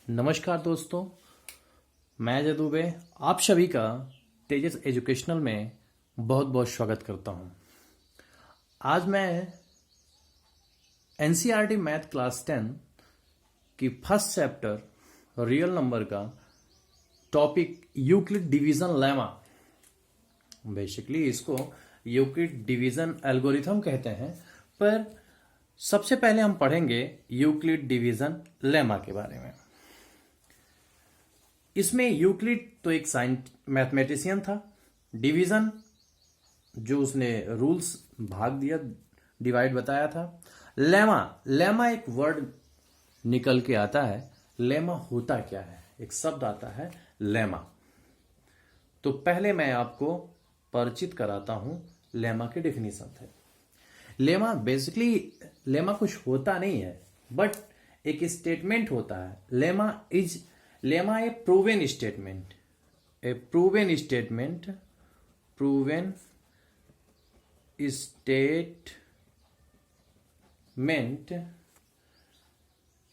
नमस्कार दोस्तों, मैं जय दुबे आप सभी का तेजस एजुकेशनल में बहुत बहुत स्वागत करता हूं। आज मैं एनसीईआरटी मैथ क्लास 10 की फर्स्ट चैप्टर रियल नंबर का topic Euclid division lemma, basically इसको यूक्लिड डिवीजन एल्गोरिथम कहते हैं, पर सबसे पहले हम पढ़ेंगे यूक्लिड डिवीजन लेमा के बारे में। इसमें यूक्लिड तो एक मैथमेटिशियन था, डिवीजन जो उसने रूल्स भाग दिया, डिवाइड बताया था। लेमा एक वर्ड निकल के आता है। लेमा होता क्या है? एक शब्द आता है लेमा। तो पहले मैं आपको परिचित कराता हूं लेमा की डेफिनेशन से। लेमा बेसिकली कुछ होता नहीं है, बट एक स्टेटमेंट होता है। Lemma a proven statement,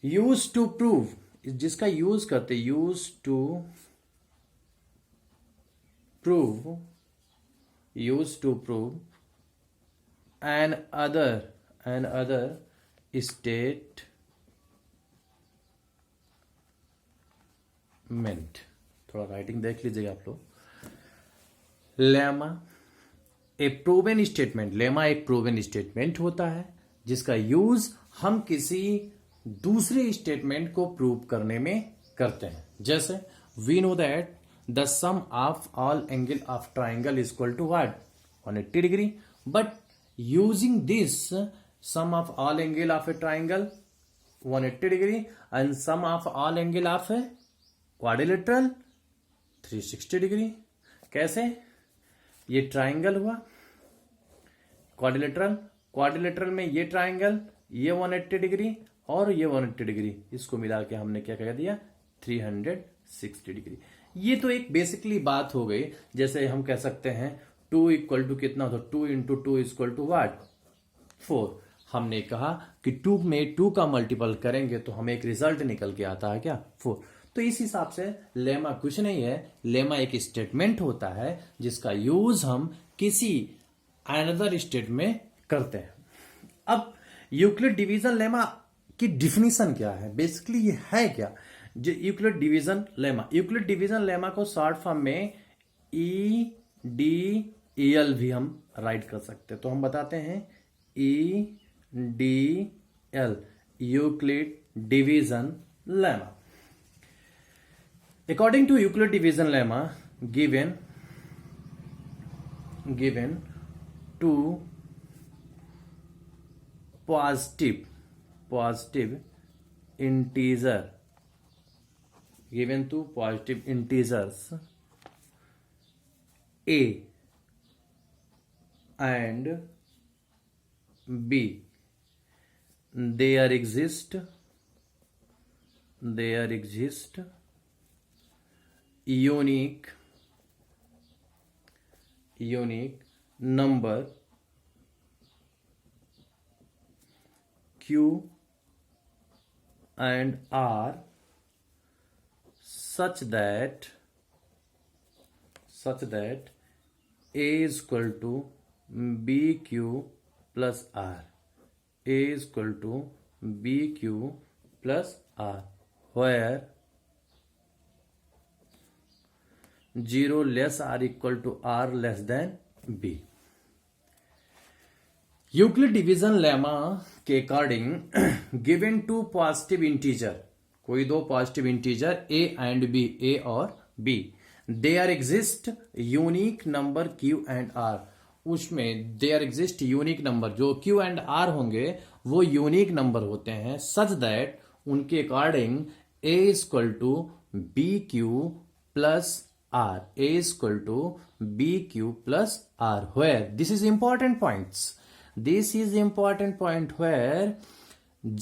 use to prove, जिसका यूज करते use to prove another statement. थोड़ा राइटिंग देख लीजिएगा आप लोग। लेमा एक प्रूवन स्टेटमेंट होता है जिसका यूज हम किसी दूसरे स्टेटमेंट को प्रूव करने में करते हैं। जैसे we know that the sum of all angle of triangle is equal to what? 180 degree. But using this sum of all angle of a triangle 180 degree and sum of all angle of a quadrilateral 360 degree. कैसे? ये triangle हुआ, quadrilateral में ये triangle, ये 180 degree और ये 180 degree, इसको मिला के हमने क्या कह दिया? 360 डिग्री। ये तो एक बेसिकली बात हो गई। जैसे हम कह सकते हैं 2 इक्वल टू कितना होता है? 2 इंटू 2 इक्वल टू व्हाट? 4। हमने कहा कि 2 में 2 का मल्टीपल करेंगे तो हमें एक रिजल्ट निकल के आता है, क्या? 4। तो इस हिसाब से लेमा कुछ नहीं है। लेमा एक स्टेटमेंट होता है जिसका यूज हम किसी अनदर स्टेट में करते हैं। अब यूक्लिड डिवीजन लेमा की डिफिनीशन क्या है? बेसिकली ये है क्या जो यूक्लिड डिवीजन लेमा को शॉर्ट फॉर्म में EDL भी हम राइट कर सकते हैं। तो हम बताते हैं EDL, Euclid division lemma. According to Euclid division lemma, given two positive integers a and b, there exist unique number Q and R such that A is equal to BQ plus R, where 0 less or equal to R less than B। Euclid division lemma के according given to positive integer, कोई दो positive integer A and B, A और B, there exist unique number Q and R। उसमें there exist unique number, जो Q and R होंगे वो unique number होते हैं, सच दैट उनके according A is equal to BQ plus R, A is equal to BQ plus R, where this is important point where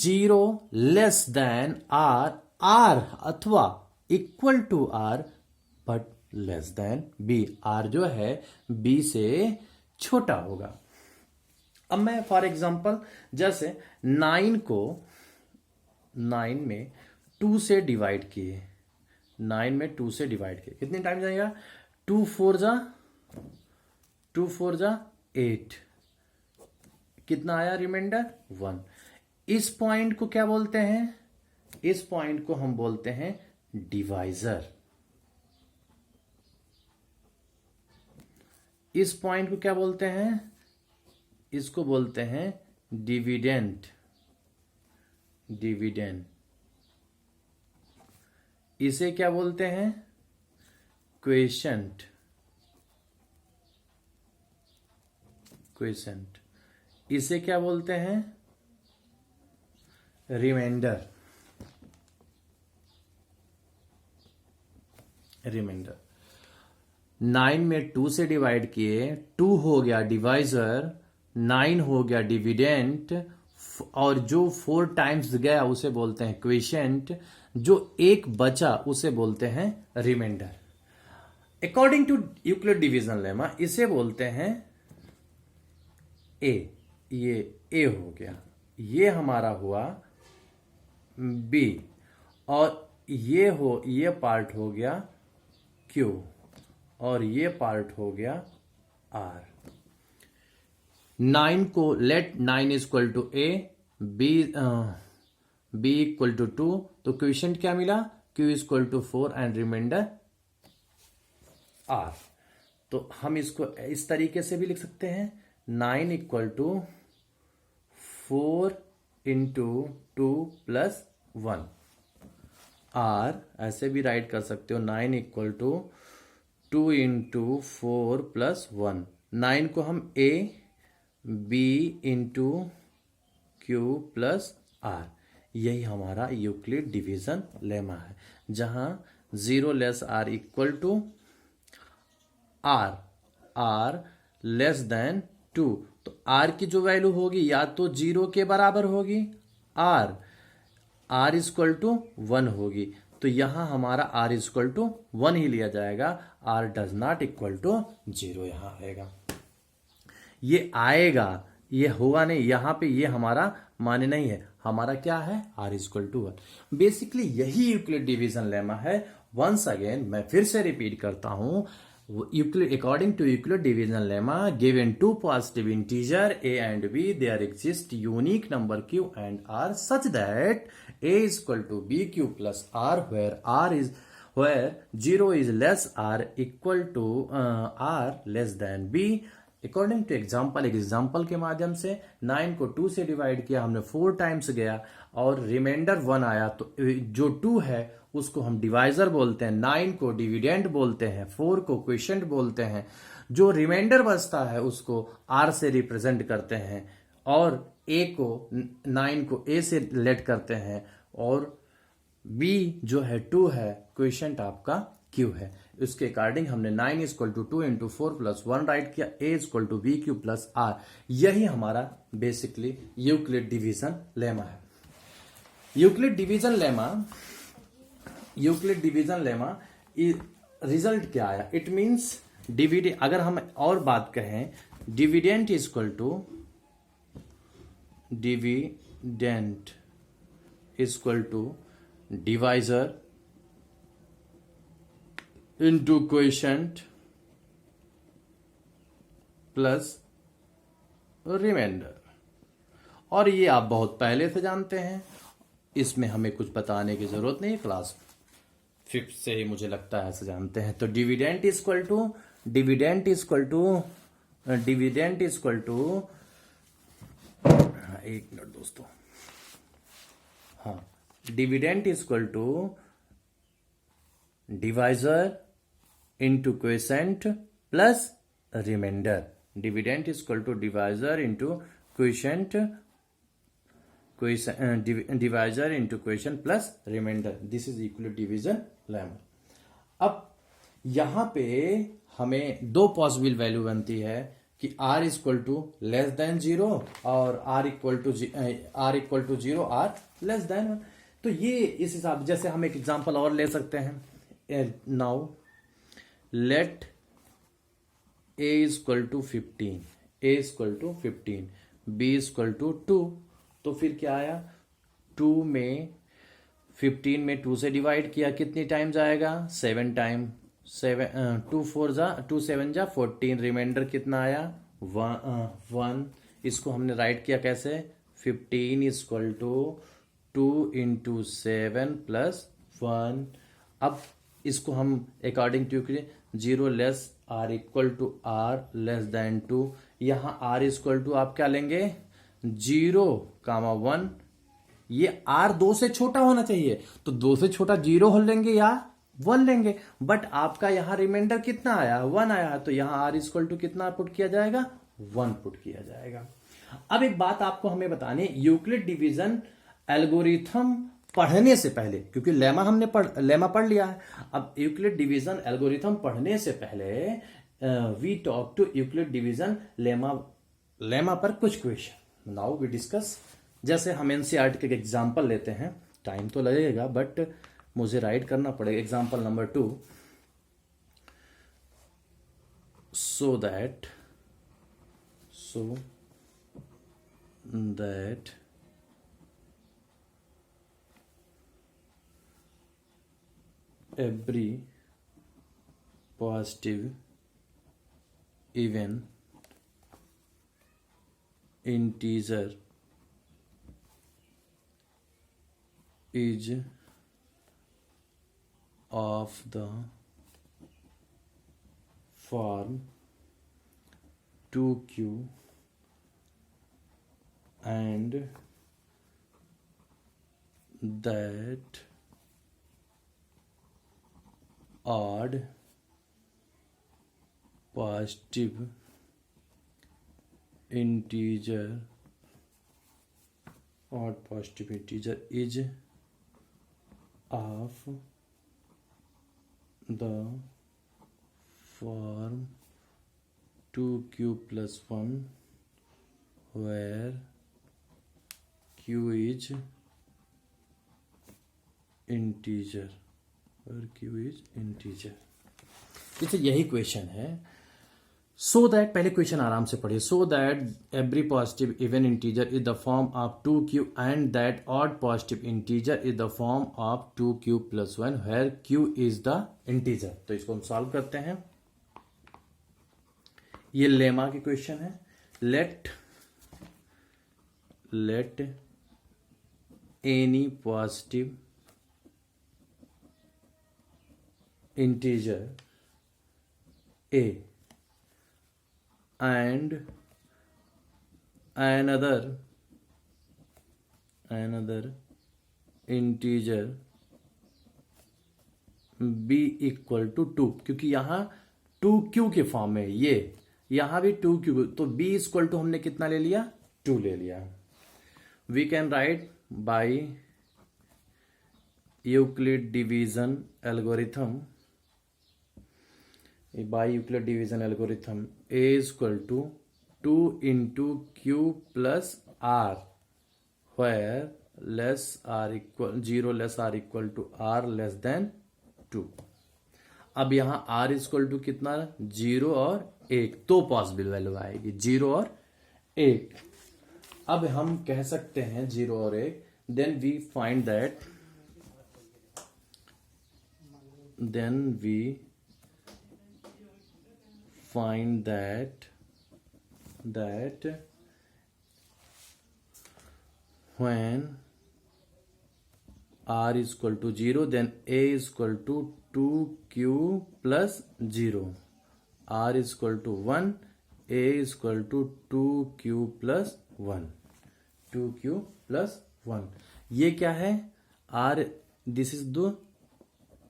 0 less than R अथवा equal to R but less than B, R जो है B से छोटा होगा। अब मैं for example जैसे 9 में 2 से डिवाइड किए, 9 में 2 से डिवाइड किए, कितने टाइम जाएगा? 2 4 जा 8, कितना आया रिमाइंडर? 1। इस पॉइंट को क्या बोलते हैं? इस पॉइंट को हम बोलते हैं डिवाइजर। इस पॉइंट को क्या बोलते हैं? इसको बोलते हैं डिविडेंड। इसे क्या बोलते हैं? क्वेशंट। इसे क्या बोलते हैं? रिमाइंडर। 9 में 2 से डिवाइड किए, 2 हो गया डिवाइजर, 9 हो गया डिविडेंट, और जो 4 टाइम्स गया उसे बोलते हैं क्वेशंट, जो एक बचा उसे बोलते हैं remainder. According to Euclid division lemma इसे बोलते हैं ए। ये ए हो गया, ये हमारा हुआ बी, और ये पार्ट हो गया क्यू, और ये पार्ट हो गया आर। 9 को let 9 is equal to A, B equal to 2, तो क्वेश्चन क्या मिला? Q is equal to 4 and remainder R. तो हम इसको इस तरीके से भी लिख सकते हैं, 9 equal to 4 into 2 plus 1। R ऐसे भी राइट कर सकते हो, 9 इक्वल टू 2 इंटू 4 प्लस 1। 9 को हम A B into Q plus R, यही हमारा यूक्लिड डिवीजन लेमा है, जहां 0 less R equal to R less than 2। तो आर की जो वैल्यू होगी या तो 0 के बराबर होगी, आर इक्वल टू 1 होगी, तो यहां हमारा आर इक्वल टू 1 ही लिया जाएगा, R does not equal to 0 यहां आएगा। ये आएगा, ये होगा नहीं, यहां पे ये हमारा माने नहीं है, हमारा क्या है? R equal to 1। बेसिकली यही यूक्लिड डिवीजन लेमा है। वंस अगेन मैं फिर से रिपीट करता हूं, according to Euclid division lemma, given two positive integer a and b, there exists unique number q and r such that a is equal to bq plus r, where 0 is less r equal to r less than b। According to example, एक example के माध्यम से 9 को 2 से divide किया हमने, 4 times गया और रिमाइंडर 1 आया, तो जो 2 है उसको हम डिवाइजर बोलते हैं, 9 को डिविडेंड बोलते हैं, 4 को क्वेशंट बोलते हैं, जो रिमाइंडर बचता है उसको आर से रिप्रेजेंट करते हैं, और ए को 9 को ए से लेट करते हैं, और बी जो है 2 है, क्वेशंट आपका क्यू है। उसके अकॉर्डिंग हमने 9 equal to 2 into 4 plus 1 write किया, A equal to B Q plus R. यही हमारा बेसिकली यूक्लिड डिवीजन लेमा है। यूक्लिड डिवीजन लेमा रिजल्ट क्या आया? इट मींस डिविडेंड, अगर हम और बात कहें, dividend equal to divisor into quotient plus remainder. और ये आप बहुत पहले से जानते हैं, इसमें हमें कुछ बताने की जरूरत नहीं, क्लास 5th से ही मुझे लगता है ऐसे जानते हैं। तो डिविडेंड इक्वल टू एक मिनट दोस्तों, हाँ, dividend equal to divisor into quotient plus remainder. Dividend equal to divisor into quotient, divisor into quotient plus remainder. This is Euclid division lemma. अब यहां पे हमें दो पॉसिबल वैल्यू बनती है कि r equal to less than 0 और r equal to 0, r less than 1। तो ये इस हिसाब, जैसे हम एक एग्जांपल और ले सकते हैं। Now let a equal to 15, b equal to 2, तो फिर क्या आया? 2 में 15 में 2 से डिवाइड किया, कितनी टाइम्स आएगा? 7 टाइम। 2 7 जा 14, रिमाइंडर कितना आया? 1। इसको हमने राइट किया कैसे? 15 इक्वल टू 2 इंटू 7 प्लस 1। अब इसको हम according to 0 less R equal to R less than 2। यहाँ आर इक्वल टू आप क्या लेंगे? 0, 1। ये आर 2 से छोटा होना चाहिए, तो 2 से छोटा 0 हो लेंगे या 1 लेंगे। बट आपका यहां रिमाइंडर कितना आया? 1 आया, तो यहां आर इक्वल टू कितना पुट किया जाएगा? 1 पुट किया जाएगा। अब एक बात आपको हमें बतानी, यूक्लिड डिवीजन एल्गोरिथम पढ़ने से पहले, क्योंकि लेमा हमने लेमा पढ़ लिया है, अब यूक्लिड डिवीजन एल्गोरिथम पढ़ने से पहले we talk to Euclid division lemma पर कुछ क्वेश्चन नाउ वी डिस्कस। जैसे हम एनसीईआरटी के एग्जाम्पल लेते हैं, टाइम तो लगेगा बट मुझे राइट करना पड़ेगा। Example number 2, so that every positive even integer is of the form 2q and that odd positive integer is of the form 2q plus 1 where q is integer, जैसे यही question है। So that, पहले question आराम से पढ़िए। So that every positive even integer is the form of 2q and that odd positive integer is the form of 2q plus 1 where q is the integer. तो इसको हम solve करते हैं। ये लेमा की क्वेश्चन है। Let any positive integer a and another integer b equal to 2, क्योंकि यहां 2q के फॉर्म में, ये यहां भी 2q, तो b इक्वल टू हमने कितना ले लिया? 2 ले लिया। We can write by Euclid division algorithm, by Euclid division algorithm, a is equal to 2 into q plus r where 0 less r equal to r less than 2। अब यहां r is equal to कितना? 0 और 1, तो possible value आएगी 0 और 1। अब हम कह सकते हैं 0 और 1, then we find that when r is equal to 0 then a is equal to 2q plus 0, r is equal to 1, a is equal to 2q plus 1, 2q plus 1। ये क्या है? r, this is the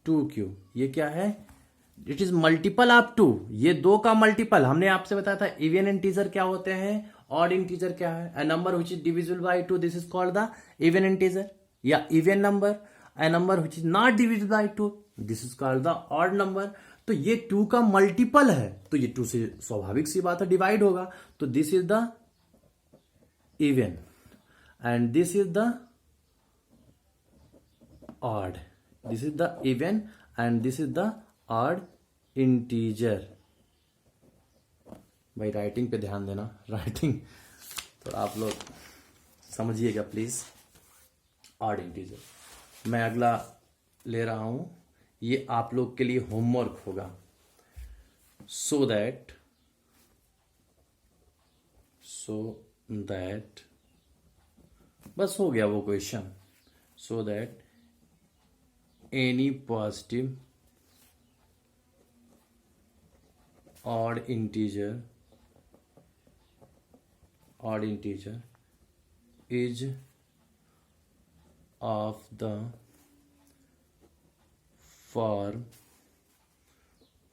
2q, ये क्या है? It is multiple of 2, ये 2 का multiple. हमने आपसे बताया था इवन इंटीजर क्या होते हैं, ऑड इंटीजर क्या है। A number which is divisible by 2, this is called the even integer या even number. A number which is not divisible by 2, this is called the odd number. तो ये 2 का multiple है, तो ये 2 से स्वाभाविक सी बात है डिवाइड होगा, तो this is the even and this is the odd, this is the even and this is the odd integer. भाई राइटिंग पे ध्यान देना, राइटिंग तो आप लोग समझिएगा प्लीज। ऑड इंटीजर मैं अगला ले रहा हूं, ये आप लोग के लिए होमवर्क होगा। सो दैट बस हो गया वो question. So that any positive odd integer is of the form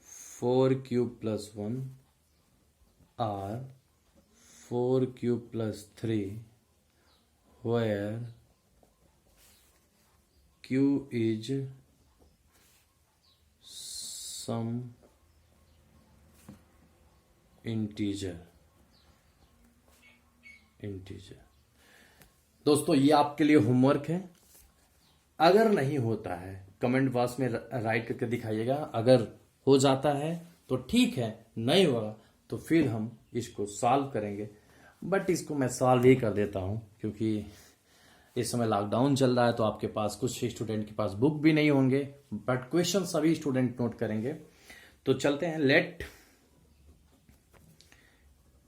4 cube plus 1 or 4 cube plus 3 where q is some integer. दोस्तों ये आपके लिए होमवर्क है। अगर नहीं होता है कमेंट बॉक्स में राइट करके दिखाइएगा, अगर हो जाता है तो ठीक है, नहीं हुआ तो फिर हम इसको सॉल्व करेंगे। बट इसको मैं सॉल्व ही कर देता हूं क्योंकि इस समय लॉकडाउन चल रहा है, तो आपके पास कुछ स्टूडेंट के पास बुक भी नहीं होंगे, बट क्वेश्चन सभी स्टूडेंट नोट करेंगे। तो चलते हैं। Let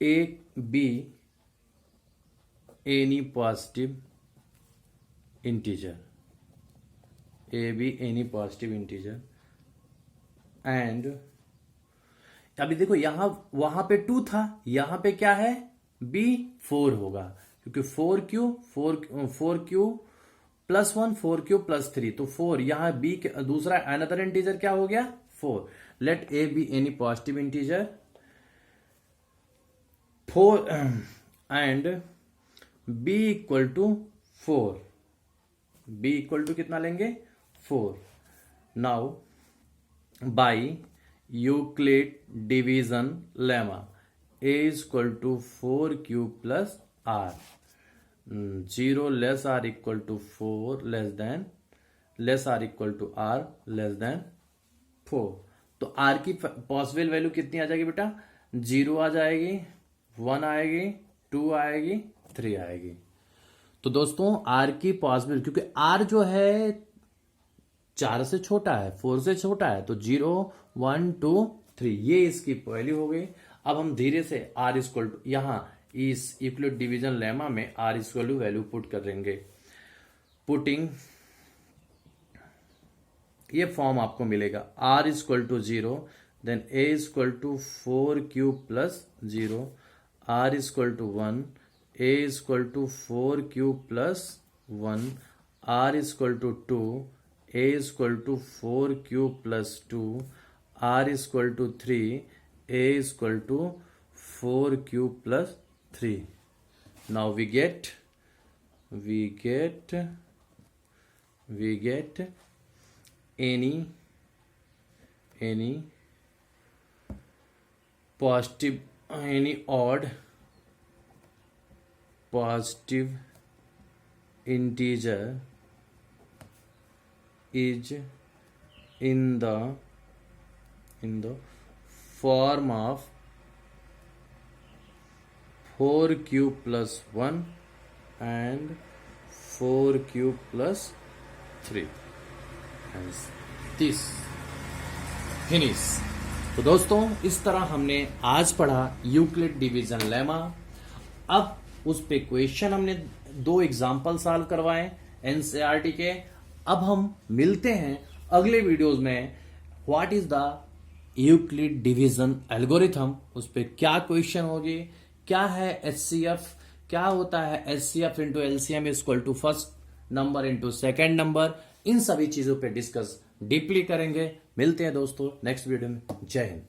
A be any positive integer, A be any positive integer and अभी देखो यहां वहां पे 2 था, यहां पे क्या है B 4 होगा क्योंकि 4 क्यू प्लस 1 4 क्यू प्लस 3, तो 4 यहां B के दूसरा अनदर इंटीजर क्या हो गया 4। Let A be any positive integer 4 and b equal to 4, b equal to कितना लेंगे 4। Now by Euclid division lemma a equal to 4 cube plus r, 0 less r equal to 4 less r equal to r less than 4। तो r की possible value कितनी आ जाएगी बेटा, 0 आ जाएगी, 1 आएगी, 2 आएगी, 3 आएगी। तो दोस्तों r की पॉसिबल, क्योंकि r जो है 4 से छोटा है, 4 से छोटा है, तो 0 1 2 3 ये इसकी वैल्यू हो गई। अब हम धीरे से r इक्वल टू यहां इस यूक्लिड डिवीजन लेमा में r equal to value put कर देंगे। पुटिंग ये फॉर्म आपको मिलेगा, r equal to 0 then a equal to 4 cube plus 0, r equal to 1, a equal to 4 cube plus 1, r equal to 2, a equal to 4 cube plus 2, r equal to 3, a equal to 4 cube plus 3। Now we get any positive, any odd positive integer is in the form of 4 cube plus 1 and 4 cube plus 3 and this finish। तो दोस्तों इस तरह हमने आज पढ़ा Euclid division lemma. अब उस पे क्वेश्चन हमने 2 एग्जाम्पल सॉल्व करवाए एनसीईआरटी के। अब हम मिलते हैं अगले वीडियोस में, what is the Euclid division algorithm, उस पे क्या क्वेश्चन होगी, क्या है एचसीएफ, क्या होता है HCF into LCM equal to first number into second number, इन सभी चीजों पे डिस्कस डीपली करेंगे। मिलते हैं दोस्तों नेक्स्ट वीडियो में। जय हिंद।